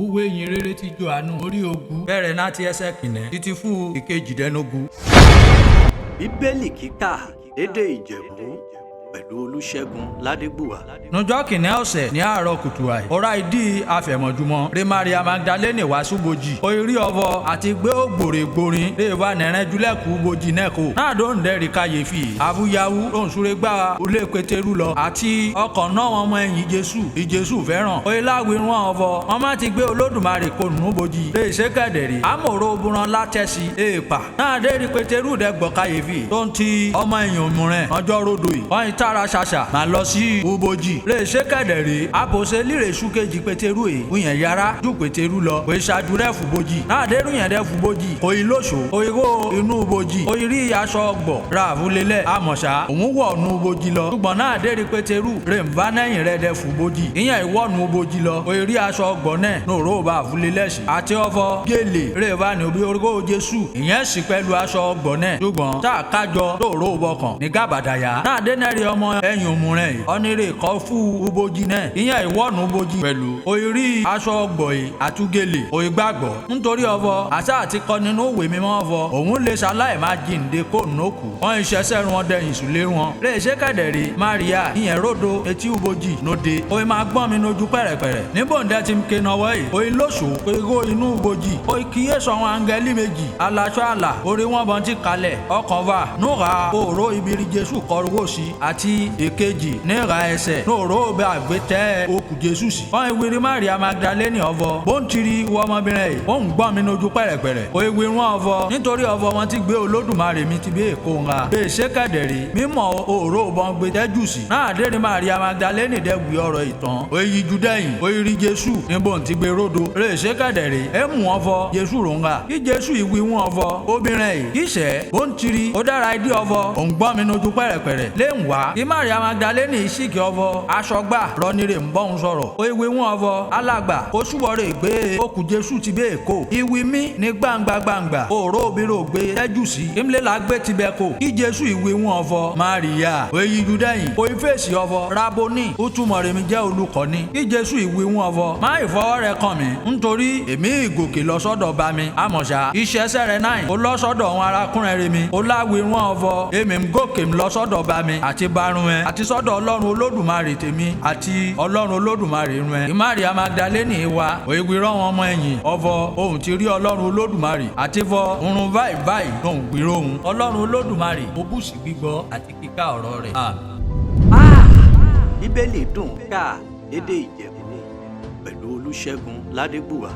Ìwé ìyìnrere ti Jòhánù orí ogún bẹ̀rẹ̀ láti ẹsẹ̀ kìíní títí fún ìkejìdínlógún. Bíbélì kíkà lédè Ìjẹ̀bú pẹ̀lú Olúṣẹ́gun Ládégbùwà. Nùjọ́ kìíní ọ̀sẹ̀ ní àárọ̀ kùtù àì. Ọ̀rá ìdí àfẹ̀mọ́júmọ́. Ré Maria Magdalene wá súbojì. Orí ọvọ àti gbé ògbòrè gborin. Lè wà nẹ̀rẹ̀ júlẹ̀kù bojì nẹ́kò. Náà ló ń dẹ́rì káyéfì. Àbúyáwú ló ń súré gbá ulé Pétérù lọ. Àti ọkọ̀ náà wọn mọ ẹ̀yìn Jésù. Ìjésù fẹ́ràn. Oyè láwìí rún ọvọ. Wọ́n má ti gbé Olódùmarè kò nù bojì. Lè ṣe kẹ̀dẹ̀rì. Àmọ̀rò obìnrin látẹ̀sí. Èèpà. Náà dẹ́rì Pétérù dẹ́gbọ̀ káyéfì. Tó ń ti ọmọ ẹ̀yìn òmùrẹ̀ ọjọ́ rodo yìí. Wọ́n tara ṣàṣà máa lọ sí ubojì lè ṣe kẹ̀dẹ̀rẹ́ àbòsí líre ṣúkejì Pétérù èyí wúyẹn yára ju Pétérù lọ pé ṣáájú rẹ̀ fúbojì náà dérú yẹn dẹ́ fúbojì òyì lóṣò òyì wó inú ubojì òyì rí aṣọ ọgbọ̀ ra àfúlélẹ̀ àmọ̀ṣá òun wọ̀ nu ubojì lọ ṣùgbọ́n náà dérí Pétérù rè ń bá nẹ́yìn rẹ̀ dẹ́ fúbojì ìyẹn ìwọ́ nu ubojì lọ òyì rí aṣọ ọgbọ̀ náà nòró bá àfúlélẹ̀ sí àti ọfọ gèlè rè bá ní obi orúkọ Jésù ìyẹn sì pẹ̀lú aṣọ ọgbọ̀ náà ṣùgbọ́n tá a kájọ lóòró bọkàn ní gàbàdàyà náà dénẹ́rì ọmọ ẹ̀yìn òmùrẹ̀ yìí ọ̀nìrè kọ́ fún ubojì náà ìyẹn ìwọ́nu ubojì pẹ̀lú oyiri aṣọ ọgbọ̀yì àtúgẹ̀lẹ̀ òye gbàgbọ́ nítorí ọvọ àṣà àti kọ́ nínú òwe mímọ́ ọvọ òun lè ṣaláì máa jíǹde kó nùkù wọn ìṣẹ́sẹ́ wọn dẹ̀yìn sùlé wọn lè ṣe kẹ̀dẹ̀rẹ̀ Maria ìyẹn rodo etí ubojì lóde òye máa gbọ́n mi lójú pẹ̀rẹ̀pẹ̀rẹ̀ níbo ń dẹ́ ti ń ké nọwọ́ yìí òye lóṣù ego inú ubojì òye kíyè sọ wọn angẹ́lì méjì aláṣọ àlà orí wọn bọ́n ti kalẹ̀ ọkàn va núra òòró ibiri Jésù kọ́rọ́wọ́ sí àti èkejì níra ẹsẹ̀ lóòró bẹ àgbẹ̀tẹ̀ okù Jésù sí. wọ́n ìwérí Maria Magdalene ọvọ bó ń tiri wọ ọmọbìnrin yìí ó ń gbọ́n mi lójú pẹ̀rẹ̀pẹ̀rẹ̀ ó ìwé wọn ọvọ nítorí ọvọ wọn ti gbé Olódùmarè mi ti bí èkó ńlá bẹ́ẹ̀ ṣe kẹ̀dẹ̀rẹ̀ mímọ́ òòró bọ́n gbé tẹ́jú sí. náà dérí Maria Magdalene dẹ́gbì ọ̀rọ̀ ìtàn ó yí judẹ́yìn ó rí Jésù níbo ń ti gbé rodo rè ṣe kẹ̀dẹ̀rẹ̀ ẹ mú ọvọ Jésù ròǹgà kí Jésù ìwé wọn ọvọ obìnrin yìí kíṣẹ́ bó ń tiri ó dára ìdí ọvọ ó ń gbọ́n mi lójú pẹ̀rẹ̀pẹ̀rẹ̀ lé ń wá kí Maria Magdalene ìṣìkì ọvọ aṣọgbà rọnire ń bọ́ ń sọ̀rọ̀ ó ìwé wọn ọvọ alàgbà ó ṣùwọ́rẹ̀ gbé okù Jésù ti bẹ́ẹ̀ kó ìwé mi ní gbangba òró obìnrin ògbé tẹ́jú sí ìmúlẹ̀lá gbé tibẹ̀ kó kí Jésù ìwé wọn ọvọ Maria ó yí judẹ́yìn ó ìfèsì ọvọ Raboni ó túmọ̀ rẹ̀ mi jẹ́ olùkọ́ni kí Jésù ìwé wọn ọvọ má ìfọwọ́ rẹ̀ kàn mí nítorí èmi ìgòkè lọ sọ́dọ̀ bá mi àmọ̀ṣá iṣẹ́ṣẹ́ rẹ̀ náà ó lọ sọ́dọ̀ wọn arákùnrin rẹ̀ mi ó láwé wọn ọvọ èmi ń gòkè lọ sọ́dọ̀ bá mi àti barun ẹ àti sọ́dọ̀ Ọlọ́run Olódùmarè tèmi àti Ọlọ́run Olódùmarè rún ẹ. Maria Magdalene wa òye rán wọn ọmọ ẹ̀yìn ọvọ ohun ti rí Ọlọ́run Olódùmarè àti fọ òrùn báyìí lòun gbìrò òun Ọlọ́run Olódùmarè ó bùsì gbígbọ́ àti kíkà ọ̀rọ̀ rẹ̀. Bíbélì dùn ká lédè Ìjẹ̀bú pẹ̀lú Olúṣẹ́gun Ládégbùwà.